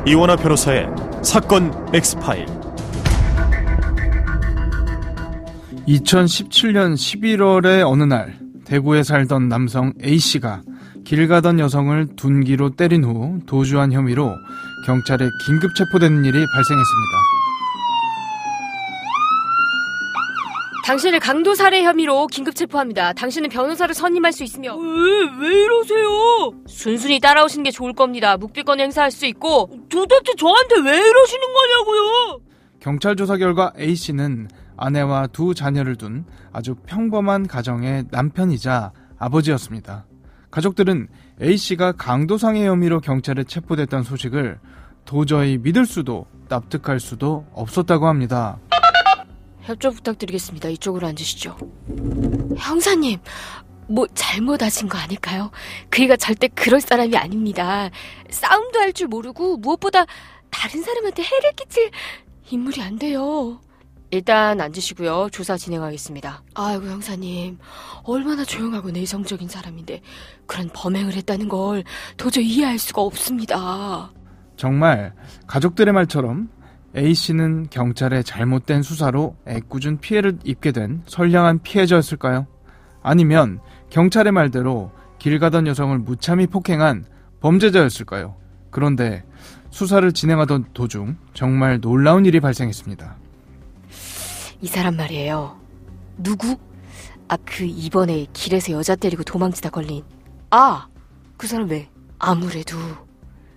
이원하 변호사의 사건 X파일. 2017년 11월의 어느 날 대구에 살던 남성 A씨가 길 가던 여성을 둔기로 때린 후 도주한 혐의로 경찰에 긴급 체포되는 일이 발생했습니다. 당신을 강도 살해 혐의로 긴급 체포합니다. 당신은 변호사를 선임할 수 있으며 왜 이러세요? 순순히 따라오시는 게 좋을 겁니다. 묵비권 행사할 수 있고. 도대체 저한테 왜 이러시는 거냐고요? 경찰 조사 결과 A씨는 아내와 두 자녀를 둔 아주 평범한 가정의 남편이자 아버지였습니다. 가족들은 A씨가 강도상해 혐의로 경찰에 체포됐다는 소식을 도저히 믿을 수도 납득할 수도 없었다고 합니다. 협조 부탁드리겠습니다. 이쪽으로 앉으시죠. 형사님, 뭐 잘못하신 거 아닐까요? 그이가 절대 그럴 사람이 아닙니다. 싸움도 할 줄 모르고 무엇보다 다른 사람한테 해를 끼칠 인물이 안 돼요. 일단 앉으시고요. 조사 진행하겠습니다. 아이고 형사님, 얼마나 조용하고 내성적인 사람인데 그런 범행을 했다는 걸 도저히 이해할 수가 없습니다. 정말 가족들의 말처럼 A씨는 경찰의 잘못된 수사로 애꿎은 피해를 입게 된 선량한 피해자였을까요? 아니면 경찰의 말대로 길 가던 여성을 무참히 폭행한 범죄자였을까요? 그런데 수사를 진행하던 도중 정말 놀라운 일이 발생했습니다. 이 사람 말이에요. 누구? 그 이번에 길에서 여자 때리고 도망치다 걸린. 그 사람 왜? 아무래도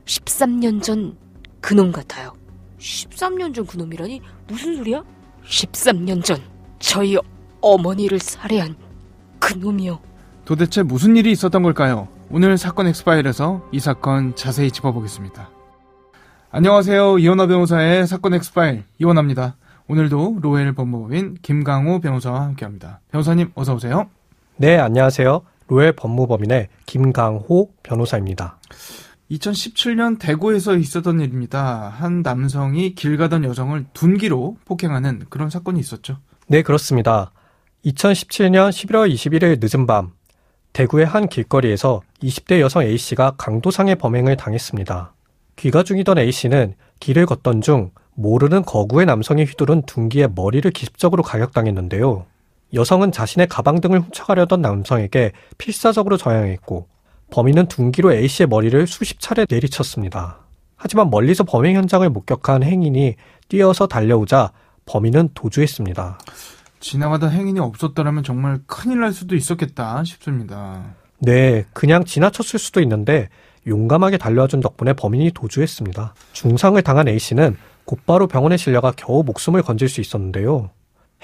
13년 전 그놈 같아요. 13년 전 그놈이라니? 무슨 소리야? 13년 전 저희 어머니를 살해한 그놈이요. 도대체 무슨 일이 있었던 걸까요? 오늘 사건 엑스파일에서 이 사건 자세히 짚어보겠습니다. 안녕하세요. 이원하 변호사의 사건 엑스파일 이원하입니다. 오늘도 로엘 법무법인 김강호 변호사와 함께합니다. 변호사님 어서 오세요. 네, 안녕하세요. 로엘 법무법인의 김강호 변호사입니다. 2017년 대구에서 있었던 일입니다. 한 남성이 길 가던 여성을 둔기로 폭행하는 그런 사건이 있었죠. 네, 그렇습니다. 2017년 11월 21일 늦은 밤 대구의 한 길거리에서 20대 여성 A씨가 강도상해 범행을 당했습니다. 귀가 중이던 A씨는 길을 걷던 중 모르는 거구의 남성이 휘두른 둔기에 머리를 기습적으로 가격당했는데요. 여성은 자신의 가방 등을 훔쳐가려던 남성에게 필사적으로 저항했고 범인은 둔기로 A씨의 머리를 수십 차례 내리쳤습니다. 하지만 멀리서 범행 현장을 목격한 행인이 뛰어서 달려오자 범인은 도주했습니다. 지나가던 행인이 없었더라면 정말 큰일 날 수도 있었겠다 싶습니다. 네, 그냥 지나쳤을 수도 있는데 용감하게 달려와준 덕분에 범인이 도주했습니다. 중상을 당한 A씨는 곧바로 병원에 실려가 겨우 목숨을 건질 수 있었는데요.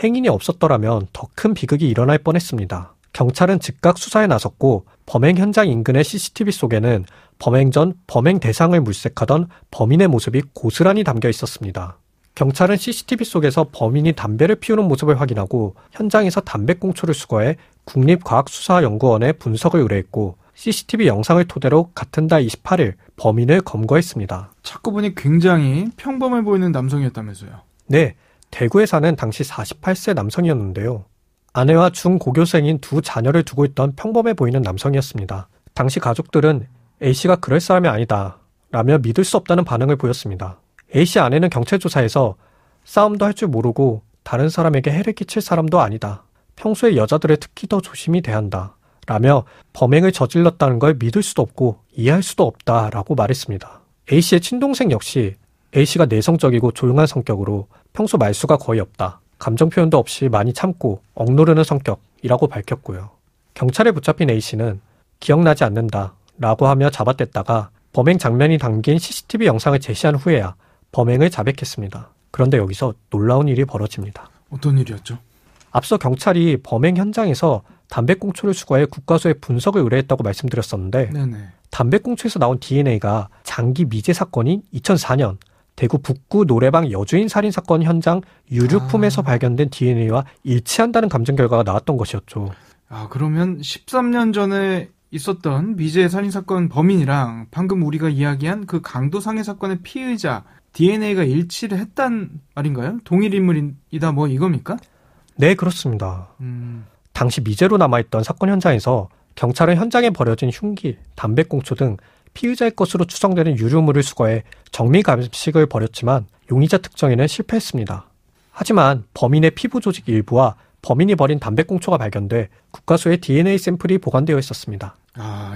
행인이 없었더라면 더 큰 비극이 일어날 뻔했습니다. 경찰은 즉각 수사에 나섰고 범행 현장 인근의 CCTV 속에는 범행 전 범행 대상을 물색하던 범인의 모습이 고스란히 담겨 있었습니다. 경찰은 CCTV 속에서 범인이 담배를 피우는 모습을 확인하고 현장에서 담배꽁초를 수거해 국립과학수사연구원에 분석을 의뢰했고 CCTV 영상을 토대로 같은 달 28일 범인을 검거했습니다. 찾고 보니 굉장히 평범해 보이는 남성이었다면서요. 네, 대구에 사는 당시 48세 남성이었는데요. 아내와 중고교생인 두 자녀를 두고 있던 평범해 보이는 남성이었습니다. 당시 가족들은 A씨가 그럴 사람이 아니다 라며 믿을 수 없다는 반응을 보였습니다. A씨 아내는 경찰 조사에서 싸움도 할 줄 모르고 다른 사람에게 해를 끼칠 사람도 아니다. 평소에 여자들을 특히 더 조심히 대한다 라며 범행을 저질렀다는 걸 믿을 수도 없고 이해할 수도 없다라고 말했습니다. A씨의 친동생 역시 A씨가 내성적이고 조용한 성격으로 평소 말수가 거의 없다. 감정 표현도 없이 많이 참고 억누르는 성격이라고 밝혔고요. 경찰에 붙잡힌 A씨는 기억나지 않는다 라고 하며 잡아댔다가 범행 장면이 담긴 CCTV 영상을 제시한 후에야 범행을 자백했습니다. 그런데 여기서 놀라운 일이 벌어집니다. 어떤 일이었죠? 앞서 경찰이 범행 현장에서 담배꽁초를 수거해 국과수에 분석을 의뢰했다고 말씀드렸었는데 네네. 담배꽁초에서 나온 DNA가 장기 미제 사건인 2004년 대구 북구 노래방 여주인 살인 사건 현장 유류품에서 발견된 DNA와 일치한다는 감정 결과가 나왔던 것이었죠. 그러면 13년 전에 있었던 미제 살인사건 범인이랑 방금 우리가 이야기한 그 강도상해 사건의 피의자 DNA가 일치를 했단 말인가요? 동일 인물이다 뭐 이겁니까? 네, 그렇습니다. 당시 미제로 남아있던 사건 현장에서 경찰은 현장에 버려진 흉기, 담배꽁초 등 피의자의 것으로 추정되는 유류물을 수거해 정밀 감식을 벌였지만 용의자 특정에는 실패했습니다. 하지만 범인의 피부 조직 일부와 범인이 버린 담배꽁초가 발견돼 국과수에 DNA 샘플이 보관되어 있었습니다.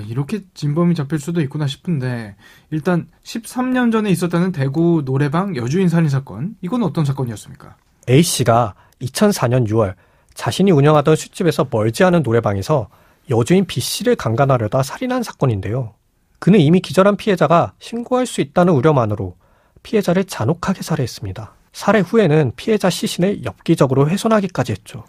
이렇게 진범이 잡힐 수도 있구나 싶은데 일단 13년 전에 있었다는 대구 노래방 여주인 살인 사건, 이건 어떤 사건이었습니까? A씨가 2004년 6월 자신이 운영하던 술집에서 멀지 않은 노래방에서 여주인 B씨를 강간하려다 살인한 사건인데요. 그는 이미 기절한 피해자가 신고할 수 있다는 우려만으로 피해자를 잔혹하게 살해했습니다. 살해 후에는 피해자 시신을 엽기적으로 훼손하기까지 했죠.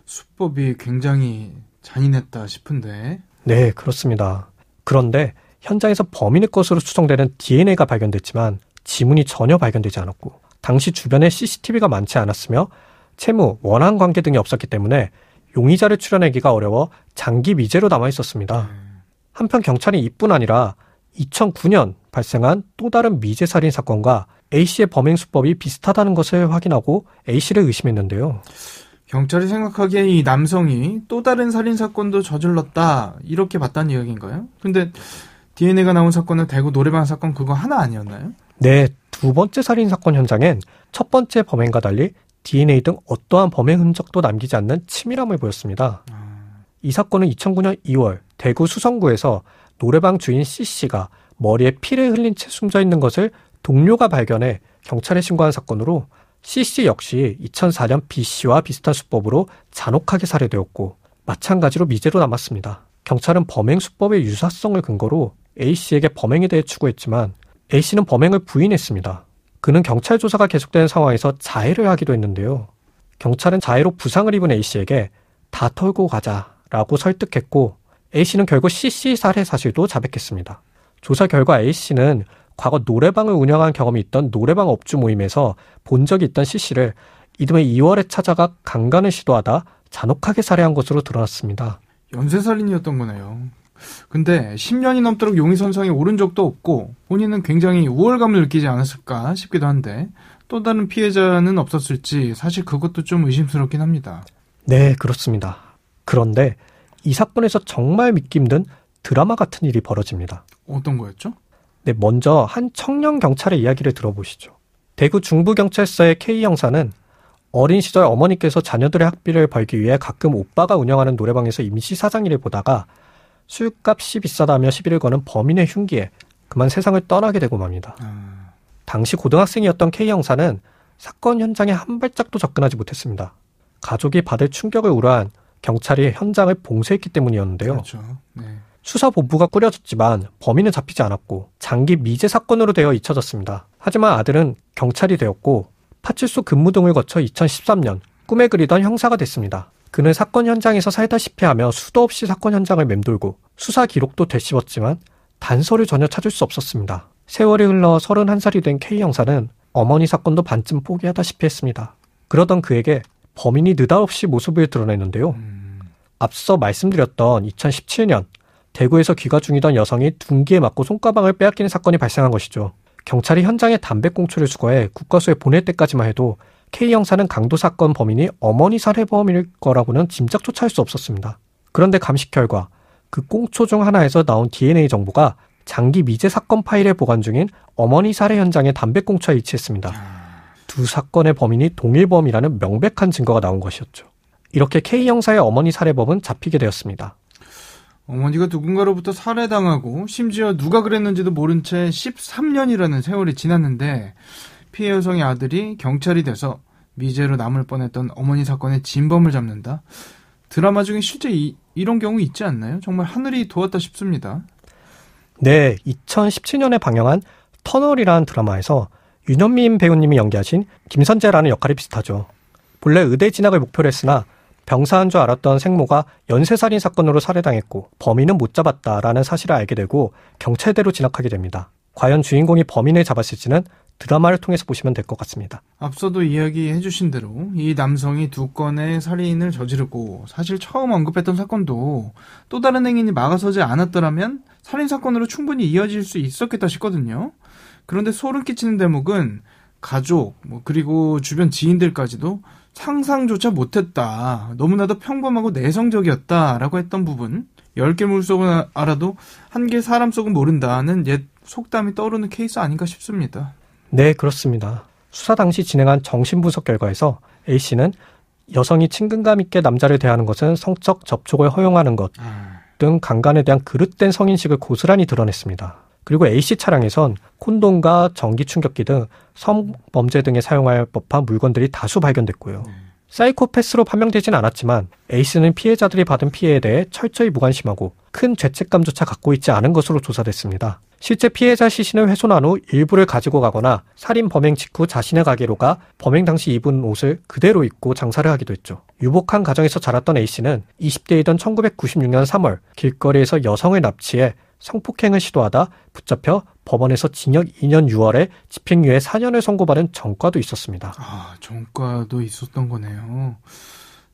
수법이 굉장히 잔인했다 싶은데. 네, 그렇습니다. 그런데 현장에서 범인의 것으로 추정되는 DNA가 발견됐지만 지문이 전혀 발견되지 않았고 당시 주변에 CCTV가 많지 않았으며 채무, 원한 관계 등이 없었기 때문에 용의자를 추려내기가 어려워 장기 미제로 남아 있었습니다. 한편 경찰이 이뿐 아니라 2009년 발생한 또 다른 미제 살인 사건과 A씨의 범행 수법이 비슷하다는 것을 확인하고 A씨를 의심했는데요. 경찰이 생각하기에 이 남성이 또 다른 살인 사건도 저질렀다, 이렇게 봤다는 이야기인가요? 근데 DNA가 나온 사건은 대구 노래방 사건 그거 하나 아니었나요? 네, 두 번째 살인 사건 현장엔 첫 번째 범행과 달리 DNA 등 어떠한 범행 흔적도 남기지 않는 치밀함을 보였습니다. 이 사건은 2009년 2월 대구 수성구에서 노래방 주인 C씨가 머리에 피를 흘린 채 숨져 있는 것을 동료가 발견해 경찰에 신고한 사건으로 C씨 역시 2004년 B씨와 비슷한 수법으로 잔혹하게 살해되었고 마찬가지로 미제로 남았습니다. 경찰은 범행 수법의 유사성을 근거로 A씨에게 범행에 대해 추구했지만 A씨는 범행을 부인했습니다. 그는 경찰 조사가 계속되는 상황에서 자해를 하기도 했는데요. 경찰은 자해로 부상을 입은 A씨에게 다 털고 가자라고 설득했고 A씨는 결국 C씨 살해 사실도 자백했습니다. 조사 결과 A씨는 과거 노래방을 운영한 경험이 있던 노래방 업주 모임에서 본 적이 있던 C씨를 이듬해 2월에 찾아가 강간을 시도하다 잔혹하게 살해한 것으로 드러났습니다. 연쇄살인이었던 거네요. 근데 10년이 넘도록 용의선상에 오른 적도 없고 본인은 굉장히 우월감을 느끼지 않았을까 싶기도 한데 또 다른 피해자는 없었을지 사실 그것도 좀 의심스럽긴 합니다. 네, 그렇습니다. 그런데 이 사건에서 정말 믿기 힘든 드라마 같은 일이 벌어집니다. 어떤 거였죠? 네, 먼저 한 청년 경찰의 이야기를 들어보시죠. 대구 중부경찰서의 K 형사는 어린 시절 어머니께서 자녀들의 학비를 벌기 위해 가끔 오빠가 운영하는 노래방에서 임시 사장 일을 보다가 술값이 비싸다며 시비를 거는 범인의 흉기에 그만 세상을 떠나게 되고 맙니다. 당시 고등학생이었던 K 형사는 사건 현장에 한 발짝도 접근하지 못했습니다. 가족이 받을 충격을 우려한 경찰이 현장을 봉쇄했기 때문이었는데요. 그렇죠. 네. 수사본부가 꾸려졌지만 범인은 잡히지 않았고 장기 미제 사건으로 되어 잊혀졌습니다. 하지만 아들은 경찰이 되었고 파출소 근무 등을 거쳐 2013년 꿈에 그리던 형사가 됐습니다. 그는 사건 현장에서 살다시피 하며 수도 없이 사건 현장을 맴돌고 수사 기록도 되씹었지만 단서를 전혀 찾을 수 없었습니다. 세월이 흘러 31살이 된 K 형사는 어머니 사건도 반쯤 포기하다시피 했습니다. 그러던 그에게 범인이 느닷없이 모습을 드러냈는데요. 앞서 말씀드렸던 2017년 대구에서 귀가 중이던 여성이 둔기에 맞고 손가방을 빼앗기는 사건이 발생한 것이죠. 경찰이 현장에 담배꽁초를 수거해 국과수에 보낼 때까지만 해도 K 형사는 강도 사건 범인이 어머니 살해범일 거라고는 짐작조차 할 수 없었습니다. 그런데 감식 결과 그 꽁초 중 하나에서 나온 DNA 정보가 장기 미제 사건 파일에 보관 중인 어머니 살해 현장의 담배꽁초에 일치했습니다. 두 사건의 범인이 동일범이라는 명백한 증거가 나온 것이었죠. 이렇게 K 형사의 어머니 살해범은 잡히게 되었습니다. 어머니가 누군가로부터 살해당하고 심지어 누가 그랬는지도 모른 채 13년이라는 세월이 지났는데 피해 여성의 아들이 경찰이 돼서 미제로 남을 뻔했던 어머니 사건의 진범을 잡는다? 드라마 중에 실제 이런 경우 있지 않나요? 정말 하늘이 도왔다 싶습니다. 네, 2017년에 방영한 터널이라는 드라마에서 윤현민 배우님이 연기하신 김선재라는 역할이 비슷하죠. 본래 의대 진학을 목표로 했으나 병사한 줄 알았던 생모가 연쇄살인 사건으로 살해당했고 범인은 못 잡았다라는 사실을 알게 되고 경찰대로 진학하게 됩니다. 과연 주인공이 범인을 잡았을지는 드라마를 통해서 보시면 될 것 같습니다. 앞서도 이야기해 주신 대로 이 남성이 두 건의 살인을 저지르고 사실 처음 언급했던 사건도 또 다른 행인이 막아서지 않았더라면 살인사건으로 충분히 이어질 수 있었겠다 싶거든요. 그런데 소름 끼치는 대목은 가족 그리고 주변 지인들까지도 상상조차 못했다. 너무나도 평범하고 내성적이었다라고 했던 부분. 10개 물속은 알아도 한 개 사람 속은 모른다는 옛 속담이 떠오르는 케이스 아닌가 싶습니다. 네, 그렇습니다. 수사 당시 진행한 정신분석 결과에서 A씨는 여성이 친근감 있게 남자를 대하는 것은 성적 접촉을 허용하는 것 등 강간에 대한 그릇된 성인식을 고스란히 드러냈습니다. 그리고 A씨 차량에선 콘돔과 전기충격기 등 성범죄 등에 사용할 법한 물건들이 다수 발견됐고요. 사이코패스로 판명되진 않았지만 A씨는 피해자들이 받은 피해에 대해 철저히 무관심하고 큰 죄책감조차 갖고 있지 않은 것으로 조사됐습니다. 실제 피해자 시신을 훼손한 후 일부를 가지고 가거나 살인 범행 직후 자신의 가게로 가 범행 당시 입은 옷을 그대로 입고 장사를 하기도 했죠. 유복한 가정에서 자랐던 A씨는 20대이던 1996년 3월 길거리에서 여성을 납치해 성폭행을 시도하다 붙잡혀 법원에서 징역 2년 6월에 집행유예 4년을 선고받은 전과도 있었습니다. 전과도 있었던 거네요.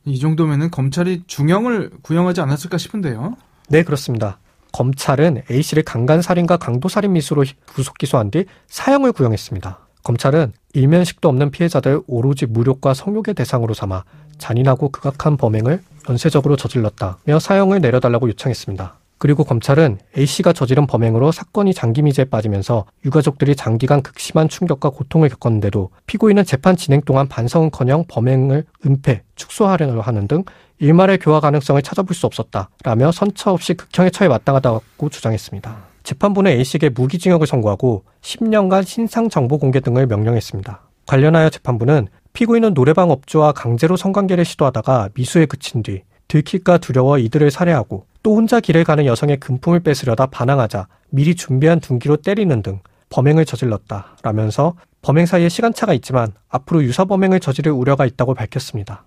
이 정도면은 검찰이 중형을 구형하지 않았을까 싶은데요. 네, 그렇습니다. 검찰은 A씨를 강간살인과 강도살인 미수로 구속 기소한 뒤 사형을 구형했습니다. 검찰은 일면식도 없는 피해자들 오로지 무력과 성욕의 대상으로 삼아 잔인하고 극악한 범행을 연쇄적으로 저질렀다며 사형을 내려달라고 요청했습니다. 그리고 검찰은 A씨가 저지른 범행으로 사건이 장기미제에 빠지면서 유가족들이 장기간 극심한 충격과 고통을 겪었는데도 피고인은 재판 진행 동안 반성은커녕 범행을 은폐, 축소하려고 하는 등 일말의 교화 가능성을 찾아볼 수 없었다라며 선처 없이 극형에 처해 마땅하다고 주장했습니다. 재판부는 A씨에게 무기징역을 선고하고 10년간 신상 정보 공개 등을 명령했습니다. 관련하여 재판부는 피고인은 노래방 업주와 강제로 성관계를 시도하다가 미수에 그친 뒤 들킬까 두려워 이들을 살해하고 또 혼자 길을 가는 여성의 금품을 뺏으려다 반항하자 미리 준비한 둔기로 때리는 등 범행을 저질렀다라면서 범행 사이에 시간차가 있지만 앞으로 유사 범행을 저지를 우려가 있다고 밝혔습니다.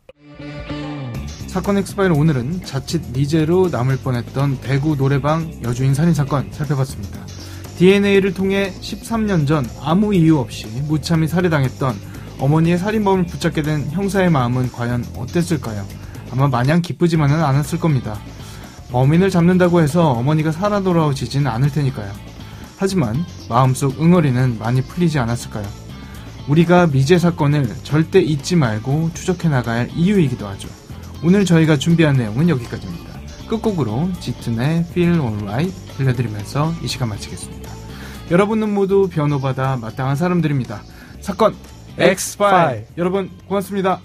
사건 엑스파일 오늘은 자칫 미제로 남을 뻔했던 대구 노래방 여주인 살인사건 살펴봤습니다. DNA를 통해 13년 전 아무 이유 없이 무참히 살해당했던 어머니의 살인범을 붙잡게 된 형사의 마음은 과연 어땠을까요? 아마 마냥 기쁘지만은 않았을 겁니다. 범인을 잡는다고 해서 어머니가 살아 돌아오지진 않을 테니까요. 하지만 마음속 응어리는 많이 풀리지 않았을까요? 우리가 미제 사건을 절대 잊지 말고 추적해 나가야 할 이유이기도 하죠. 오늘 저희가 준비한 내용은 여기까지입니다. 끝곡으로 짙은의 Feel Alright 들려드리면서 이 시간 마치겠습니다. 여러분은 모두 변호받아 마땅한 사람들입니다. 사건 X-File. 여러분 고맙습니다.